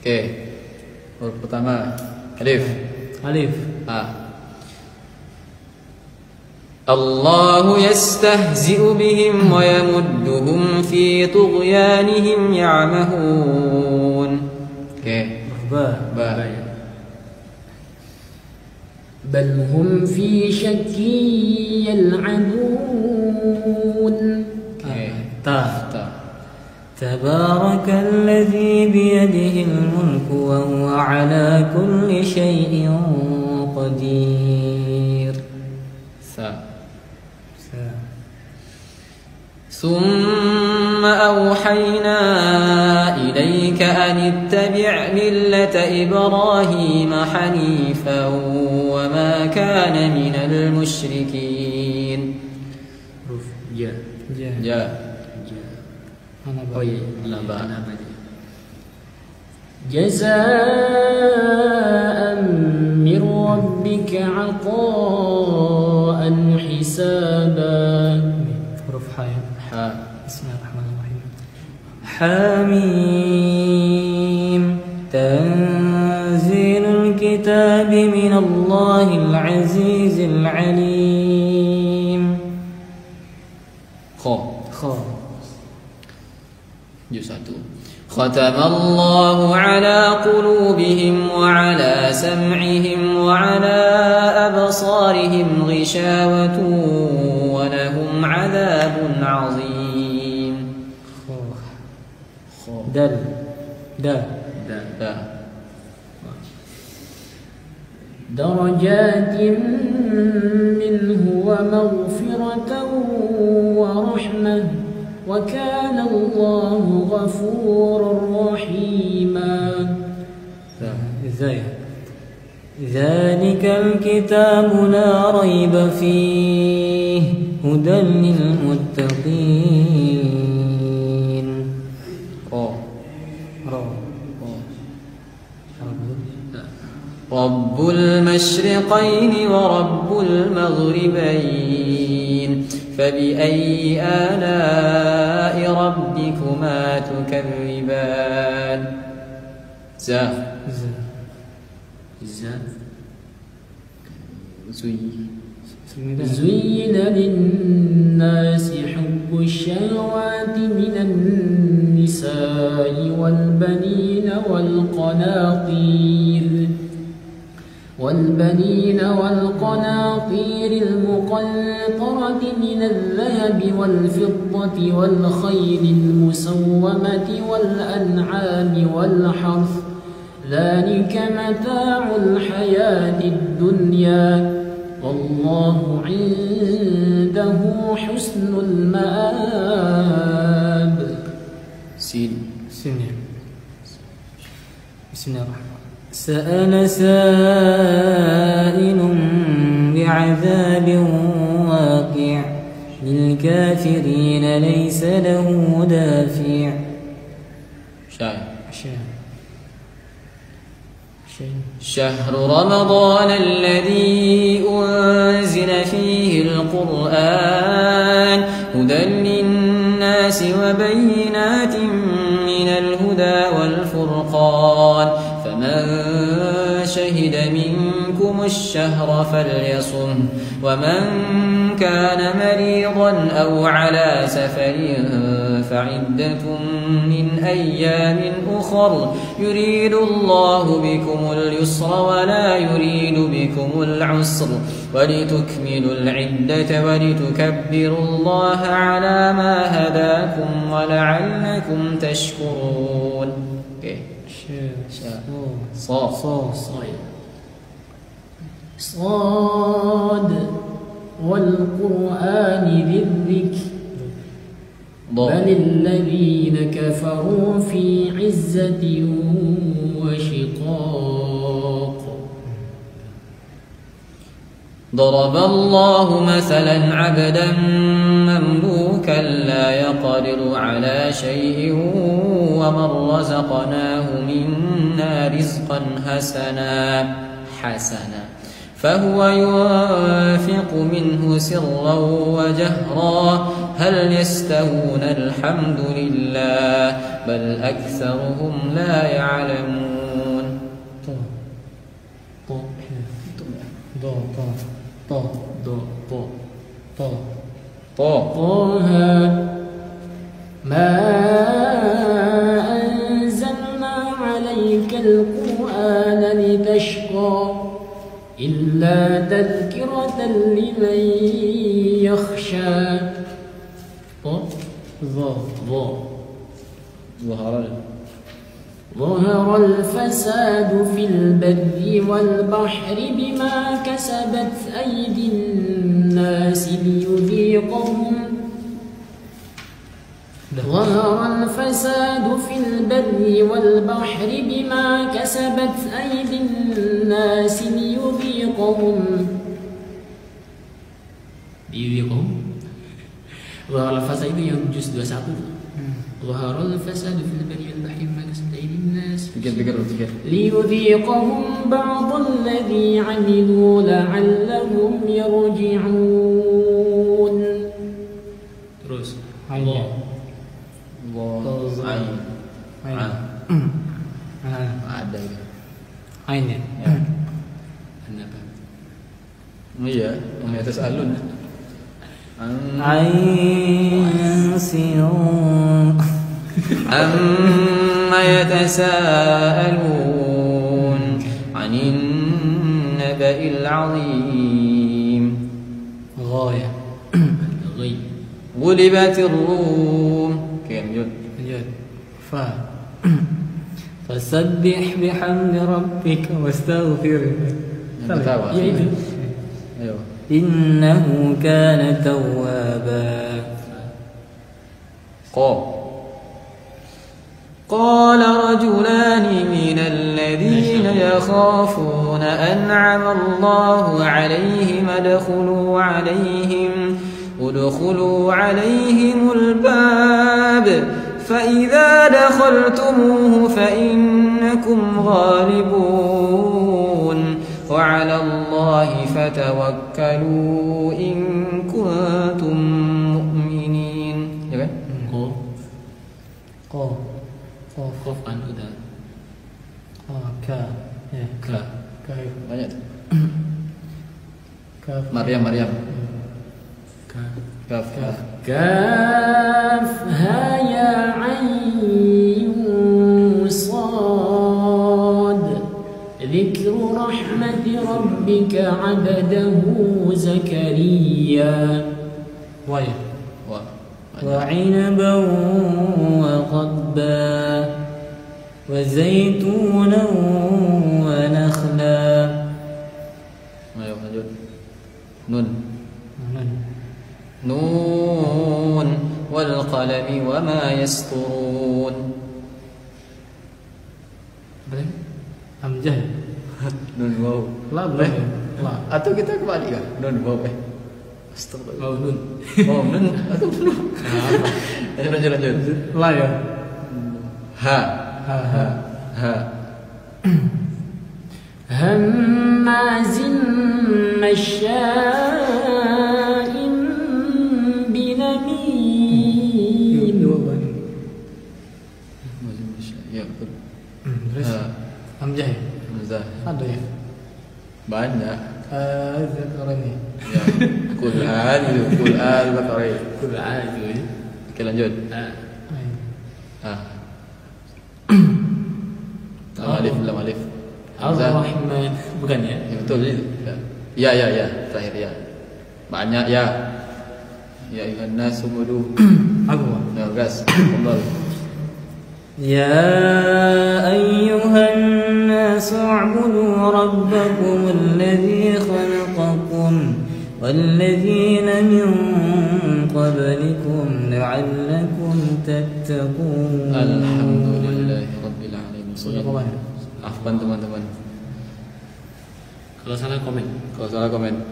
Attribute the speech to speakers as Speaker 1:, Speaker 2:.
Speaker 1: Okey. Huruf pertama alif.
Speaker 2: Alif.
Speaker 1: الله يستهزئ بهم ويمدهم في طغيانهم يعمهون.
Speaker 2: با.
Speaker 3: بل هم في شك يلعبون.
Speaker 2: تا. تبارك الذي بيده الملك وهو على كل شيء قدير.
Speaker 1: ثم أوحينا إليك أن اتبع ملة إبراهيم حنيفا وما كان من المشركين.
Speaker 3: جزاء من ربك عطاء حسابا.
Speaker 2: حرف حاء. بسم الله الرحمن الرحيم. حميم. تنزيل الكتاب من الله العزيز العليم.
Speaker 1: خ. ختم الله على قلوبهم وعلى سمعهم وعلى أبصارهم غشاوة ولهم عذاب عظيم.
Speaker 2: دال.
Speaker 3: درجات منه ومغفرة ورحمة وكان الله غفورا رحيما. ذلك الكتاب لا ريب فيه هدى للمتقين.
Speaker 1: رب المشرقين ورب المغربين فبأي آلاء ربكما تكذبان.
Speaker 3: زين للناس حب الشهوات من النساء والبنين والقناطير المقنطرة من الذهب والفضة والخيل المسومة والأنعام والحرث ذلك متاع الحياة الدنيا والله عنده حسن المآب.
Speaker 2: بسم الله الرحمن الرحيم. سأل سائل بعذاب واقع للكافرين ليس له دافع.
Speaker 1: شهر رمضان الذي أنزل فيه القرآن هدى للناس وبينات من الهدى والفرقان فمن شهد منكم الشهر فليصم ومن كان مريضا أو على سفر فعدة من أيام أخر يريد الله بكم اليسر ولا يريد بكم العسر ولتكملوا العدة ولتكبروا الله على ما هداكم ولعلكم تشكرون.
Speaker 3: صاد والقرآن ذي الذكر بل الذين كفروا في عزة وشقاق.
Speaker 1: ضرب الله مثلا عبدا مملوكا لا يقدر على شيء ومن رزقناه منا رزقا حسنا فهو ينفق منه سرا وجهرا هل يستوون الحمد لله بل أكثرهم لا يعلمون.
Speaker 3: طه ما أنزلنا عليك القرآن لتشقى إلا تذكرة لمن يخشى. ظهر الفساد في البر والبحر بما كسبت أيدي الناس ليذيقهم. ظهر الفساد في البر والبحر بما كسبت أيدي الناس ليذيقهم. ظهر الفساد itu yang juz 21. ظهر الفساد في البر والبحر بما كسبت أيدي الناس ليذيقهم بعض الذي عملوا لعلهم يرجعون. Terus
Speaker 1: ada
Speaker 2: Ain ya?
Speaker 3: Kenapa?
Speaker 1: Iya, yang atas alun.
Speaker 2: Ain siun
Speaker 1: amma yatasaalun 'anil naba'il 'azim.
Speaker 2: Ghaya
Speaker 3: Ghaib.
Speaker 1: Ghulibatir Rum. Lanjut.
Speaker 2: Fa Fasabbih bihamdi rabbika wastaghfirhu.
Speaker 1: Ya itu. Ayo.
Speaker 2: Innahu kana tawwaba.
Speaker 1: قال رجلان من الذين يخافون أنعم الله عليهم ادخلوا عليهم الباب فإذا دخلتموه فإنكم غالبون وعلى الله فتوكلوا إن كنتم مؤمنين. Ya kan?
Speaker 3: Qaf kan udah.
Speaker 2: Ka. Ya.
Speaker 3: Ka.
Speaker 1: Banyak tuh.
Speaker 2: Kaf.
Speaker 1: Maryam.
Speaker 3: Kaf.
Speaker 1: Kaf.
Speaker 3: Kaf ha ya ayn sad. Dzikru rahmati rabbika 'abdahu Zakariya.
Speaker 2: Wa
Speaker 1: وعنبا
Speaker 2: وقبا وزيتونا ونخلا.
Speaker 1: Ayo lanjut. Nun wal qalami wama yasturun.
Speaker 2: Boleh? Hamzah.
Speaker 1: Nun waw.
Speaker 2: La boleh. La.
Speaker 1: Atau kita kembali kan? Nun waw. Astagfirullah.
Speaker 3: Nun.
Speaker 1: Oh, nun atau nun. Lanjut.
Speaker 2: La ya.
Speaker 1: Ha.
Speaker 3: Hammazin masya'in binamim.
Speaker 1: Ya, betul.
Speaker 2: Terus Hamzah ya?
Speaker 1: Hamzah.
Speaker 2: Ada ya?
Speaker 1: Banyak.
Speaker 2: Zakarani.
Speaker 1: Ya. Qur'an Al-Baqarah.
Speaker 3: Qur'an itu ya.
Speaker 1: Oke, lanjut. Lam alif.
Speaker 3: Ar-Rahman. Bukan ya?
Speaker 1: Ya, betul itu. Ya. Terakhir ya. Banyak ya. Ya ayuhan nas umudu.
Speaker 2: Aku.
Speaker 1: Ya, gas. Kembali.
Speaker 2: يا أيها الناس اعبدوا ربكم الذي خلقكم والذين من قبلكم لعلكم تتقون.
Speaker 1: Alhamdulillah Rabbil Alamin. Afwan teman-teman.
Speaker 3: Kalau salah komen.